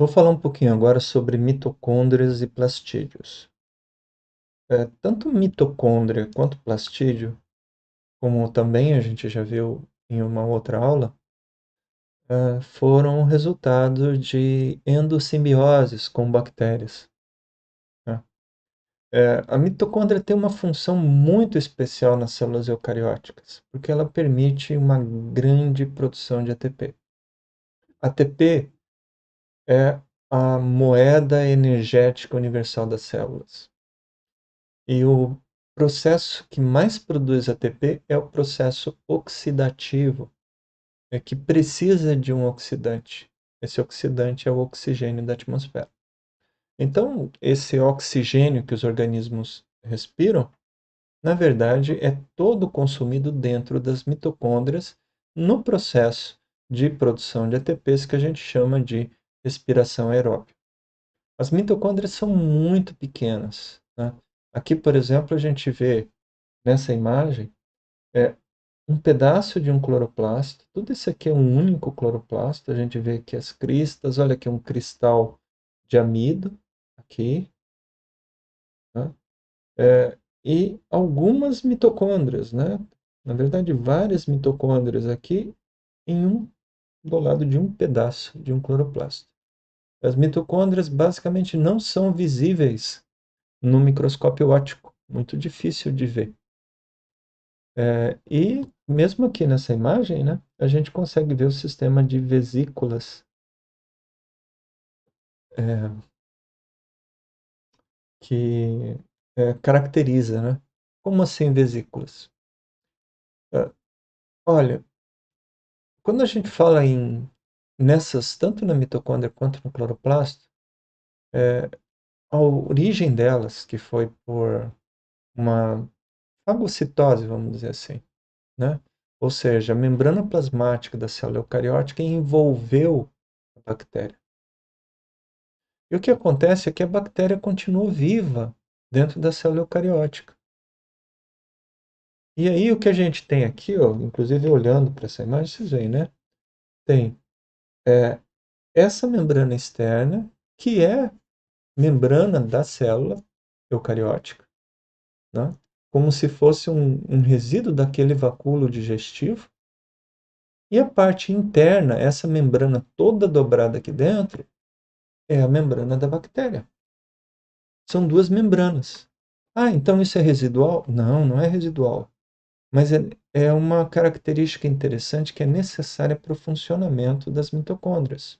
Vou falar um pouquinho agora sobre mitocôndrias e plastídeos. Tanto mitocôndria quanto plastídio, como também a gente já viu em uma outra aula, foram resultado de endossimbioses com bactérias, né? A mitocôndria tem uma função muito especial nas células eucarióticas, porque ela permite uma grande produção de ATP. ATP é a moeda energética universal das células. E o processo que mais produz ATP é o processo oxidativo, que precisa de um oxidante. Esse oxidante é o oxigênio da atmosfera. Então, esse oxigênio que os organismos respiram, na verdade, é todo consumido dentro das mitocôndrias no processo de produção de ATPs que a gente chama de respiração aeróbica. As mitocôndrias são muito pequenas, né? Aqui, por exemplo, a gente vê nessa imagem é um pedaço de um cloroplasto. Tudo isso aqui é um único cloroplasto. A gente vê aqui as cristas. Olha aqui um cristal de amido aqui, né? E algumas mitocôndrias, né? Na verdade, várias mitocôndrias aqui do lado de um pedaço de um cloroplasto. As mitocôndrias basicamente não são visíveis no microscópio óptico, muito difícil de ver. E mesmo aqui nessa imagem, né, a gente consegue ver o sistema de vesículas é, que caracteriza, né? Como assim vesículas? É, olha, quando a gente fala nessas, tanto na mitocôndria quanto no cloroplasto, a origem delas, que foi por uma fagocitose, vamos dizer assim, né? Ou seja, a membrana plasmática da célula eucariótica envolveu a bactéria. E o que acontece é que a bactéria continua viva dentro da célula eucariótica. E aí o que a gente tem aqui, ó, inclusive olhando para essa imagem, vocês veem, né? Tem é, essa membrana externa, que é membrana da célula eucariótica, né? Como se fosse um resíduo daquele vacúolo digestivo. E a parte interna, essa membrana toda dobrada aqui dentro, é a membrana da bactéria. São duas membranas. Ah, então isso é residual? Não, não é residual. Mas é uma característica interessante que é necessária para o funcionamento das mitocôndrias.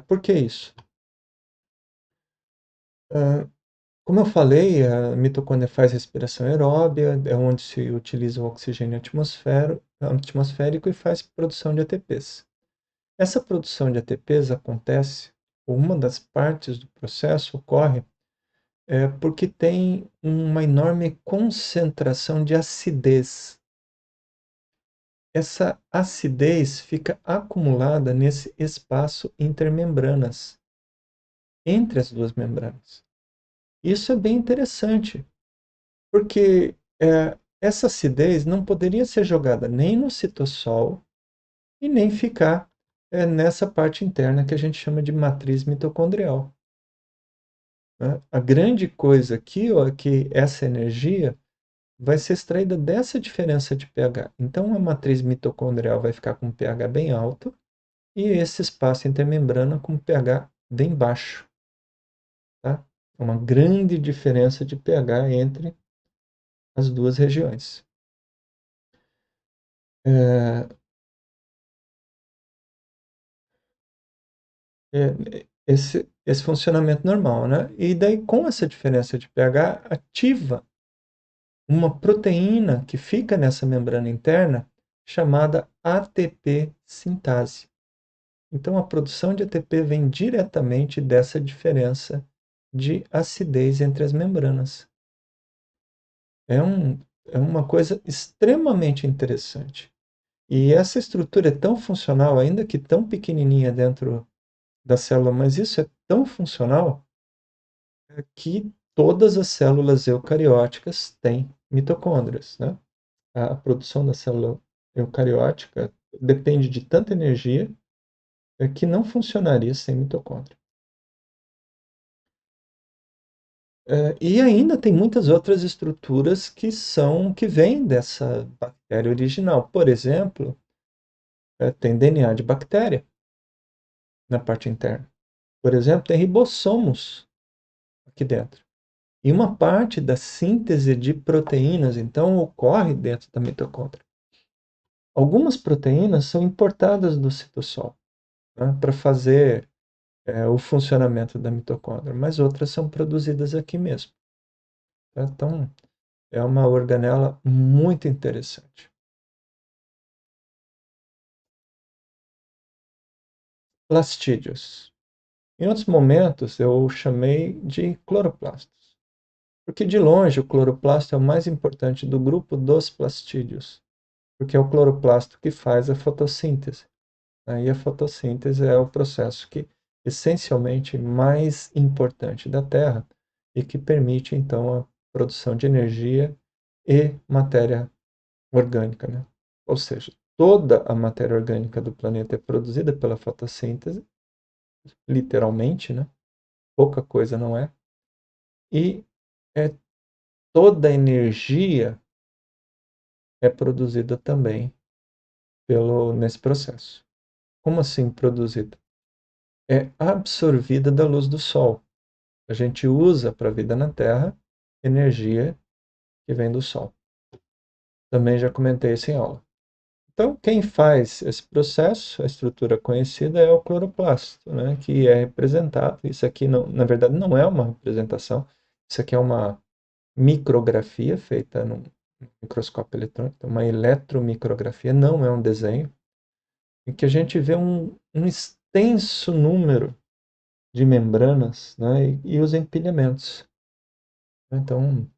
Por que isso? Ah, como eu falei, a mitocôndria faz respiração aeróbia, é onde se utiliza o oxigênio atmosférico e faz produção de ATPs. Essa produção de ATPs acontece, uma das partes do processo ocorre porque tem uma enorme concentração de acidez. Essa acidez fica acumulada nesse espaço intermembranas, entre as duas membranas. Isso é bem interessante, porque essa acidez não poderia ser jogada nem no citossol e nem ficar nessa parte interna que a gente chama de matriz mitocondrial, né? A grande coisa aqui, ó, é que essa energia vai ser extraída dessa diferença de pH. Então, a matriz mitocondrial vai ficar com pH bem alto e esse espaço intermembrana com pH bem baixo, tá? É uma grande diferença de pH entre as duas regiões. É, esse funcionamento normal, né? E daí, com essa diferença de pH, ativa uma proteína que fica nessa membrana interna chamada ATP sintase. Então, a produção de ATP vem diretamente dessa diferença de acidez entre as membranas. É, um, é uma coisa extremamente interessante. E essa estrutura é tão funcional, ainda que tão pequenininha dentro da célula, mas isso é tão funcional que todas as células eucarióticas têm mitocôndrias, né? A produção da célula eucariótica depende de tanta energia que não funcionaria sem mitocôndria. E ainda tem muitas outras estruturas que vêm dessa bactéria original. Por exemplo, tem DNA de bactéria na parte interna. Por exemplo, tem ribossomos aqui dentro. E uma parte da síntese de proteínas, então, ocorre dentro da mitocôndria. Algumas proteínas são importadas do citosol, né, para fazer o funcionamento da mitocôndria, mas outras são produzidas aqui mesmo. Tá? Então, é uma organela muito interessante. Plastídeos. Em outros momentos, eu chamei de cloroplastos, porque de longe o cloroplasto é o mais importante do grupo dos plastídeos, porque é o cloroplasto que faz a fotossíntese. E a fotossíntese é o processo que essencialmente mais importante da Terra e que permite então a produção de energia e matéria orgânica, né? Ou seja, toda a matéria orgânica do planeta é produzida pela fotossíntese, literalmente, né? Pouca coisa não é. E é, toda a energia é produzida também nesse processo. Como assim produzida? É absorvida da luz do Sol. A gente usa para a vida na Terra energia que vem do Sol. Também já comentei isso em aula. Então, quem faz esse processo, a estrutura conhecida é o cloroplasto, né, que é representado. Isso aqui, não, na verdade, não é uma representação. Isso aqui é uma micrografia feita num microscópio eletrônico, uma eletromicrografia, não é um desenho, em que a gente vê um extenso número de membranas, né, e os empilhamentos. Então,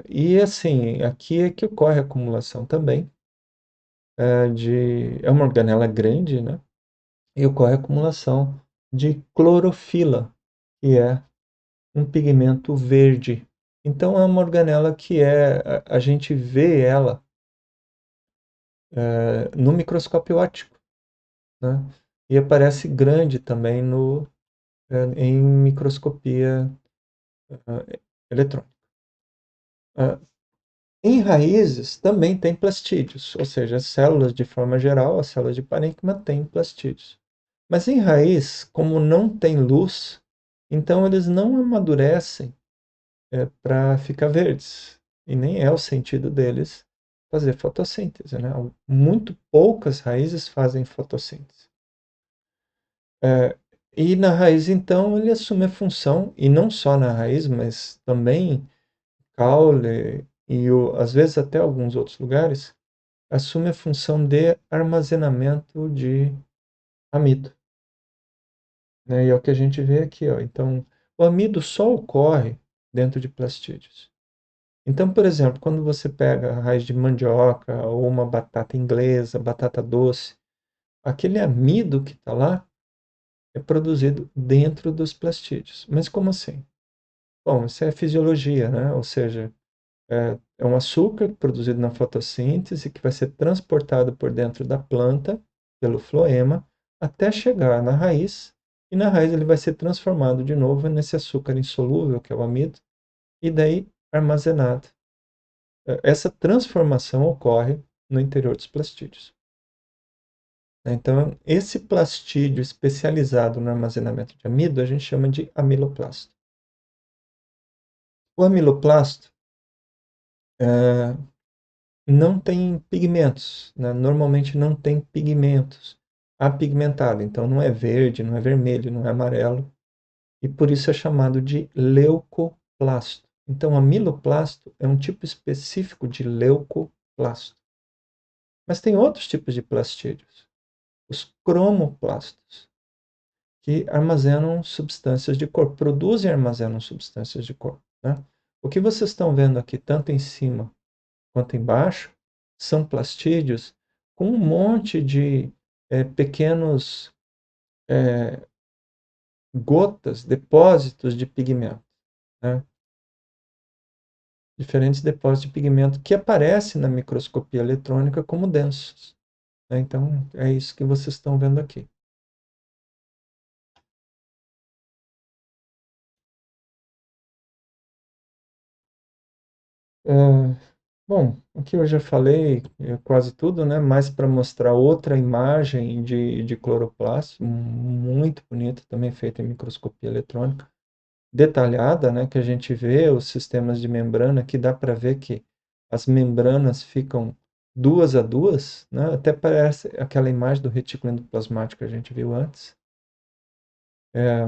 e assim, aqui é que ocorre a acumulação também é uma organela grande, né? E ocorre a acumulação de clorofila, que é um pigmento verde. Então é uma organela que a gente vê ela no microscópio óptico, né? E aparece grande também em microscopia eletrônica. Em raízes também tem plastídeos, ou seja, as células de forma geral, as células de parênquima têm plastídeos. Mas em raiz, como não tem luz, então eles não amadurecem para ficar verdes. E nem é o sentido deles fazer fotossíntese, né? Muito poucas raízes fazem fotossíntese. E na raiz, então, ele assume a função, e não só na raiz, mas também caule e às vezes até alguns outros lugares, assume a função de armazenamento de amido, né? E é o que a gente vê aqui, ó. Então, o amido só ocorre dentro de plastídeos. Então, por exemplo, quando você pega a raiz de mandioca ou uma batata inglesa, batata doce, aquele amido que está lá é produzido dentro dos plastídeos. Mas como assim? Bom, isso é fisiologia, né? Ou seja, é um açúcar produzido na fotossíntese que vai ser transportado por dentro da planta, pelo floema, até chegar na raiz, e na raiz ele vai ser transformado de novo nesse açúcar insolúvel, que é o amido, e daí armazenado. Essa transformação ocorre no interior dos plastídeos. Então, esse plastídeo especializado no armazenamento de amido, a gente chama de amiloplasto. O amiloplasto não tem pigmentos, né? Normalmente não tem pigmentos apigmentado, então não é verde, não é vermelho, não é amarelo, e por isso é chamado de leucoplasto. Então, amiloplasto é um tipo específico de leucoplasto. Mas tem outros tipos de plastídeos, os cromoplastos, que armazenam substâncias de cor, produzem e armazenam substâncias de cor, né? O que vocês estão vendo aqui, tanto em cima quanto embaixo, são plastídeos com um monte de pequenos gotas, depósitos de pigmento, né? Diferentes depósitos de pigmento que aparecem na microscopia eletrônica como densos, né? Então, é isso que vocês estão vendo aqui. Ah, bom, aqui eu já falei quase tudo, né? Mas para mostrar outra imagem de cloroplasto, muito bonita, também feita em microscopia eletrônica, detalhada, né? Que a gente vê os sistemas de membrana, que dá para ver que as membranas ficam duas a duas, né? Até parece aquela imagem do retículo endoplasmático que a gente viu antes. É,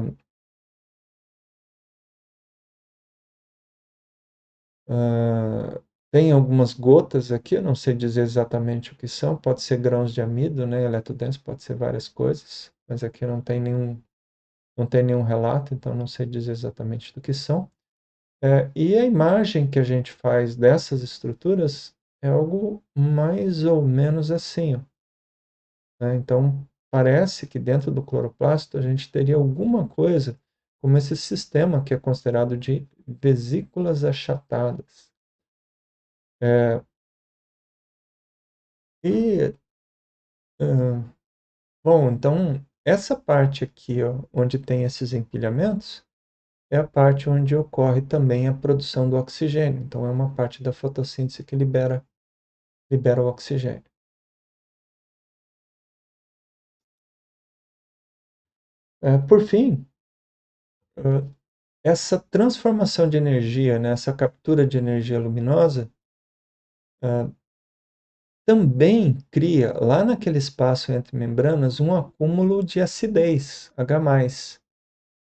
ah, tem algumas gotas aqui, eu não sei dizer exatamente o que são, pode ser grãos de amido, né? Eletrodenso, pode ser várias coisas, mas aqui não tem nenhum relato, então não sei dizer exatamente do que são. E a imagem que a gente faz dessas estruturas é algo mais ou menos assim, ó, né? Então, parece que dentro do cloroplasto a gente teria alguma coisa como esse sistema que é considerado de vesículas achatadas. É, e ah, bom, então essa parte aqui, ó, onde tem esses empilhamentos, é a parte onde ocorre também a produção do oxigênio. Então é uma parte da fotossíntese que libera o oxigênio. Por fim, ah, essa transformação de energia, né, essa captura de energia luminosa, ah, também cria lá naquele espaço entre membranas um acúmulo de acidez, H+,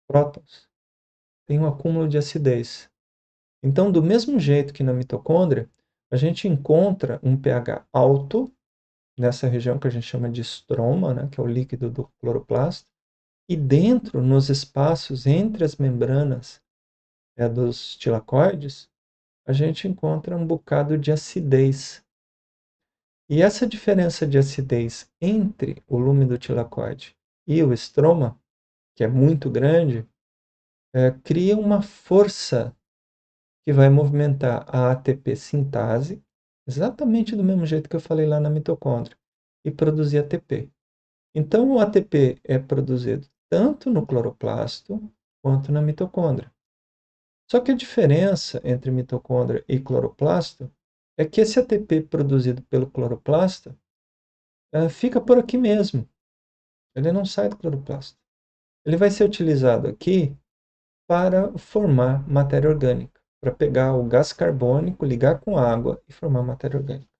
prótons. Tem um acúmulo de acidez. Então, do mesmo jeito que na mitocôndria, a gente encontra um pH alto nessa região que a gente chama de estroma, né, que é o líquido do cloroplasto, e dentro, nos espaços entre as membranas dos tilacoides, a gente encontra um bocado de acidez. E essa diferença de acidez entre o lume do tilacoide e o estroma, que é muito grande, cria uma força que vai movimentar a ATP sintase, exatamente do mesmo jeito que eu falei lá na mitocôndria, e produzir ATP. Então, o ATP é produzido tanto no cloroplasto quanto na mitocôndria. Só que a diferença entre mitocôndria e cloroplasto é que esse ATP produzido pelo cloroplasto fica por aqui mesmo. Ele não sai do cloroplasto. Ele vai ser utilizado aqui para formar matéria orgânica, para pegar o gás carbônico, ligar com água e formar matéria orgânica.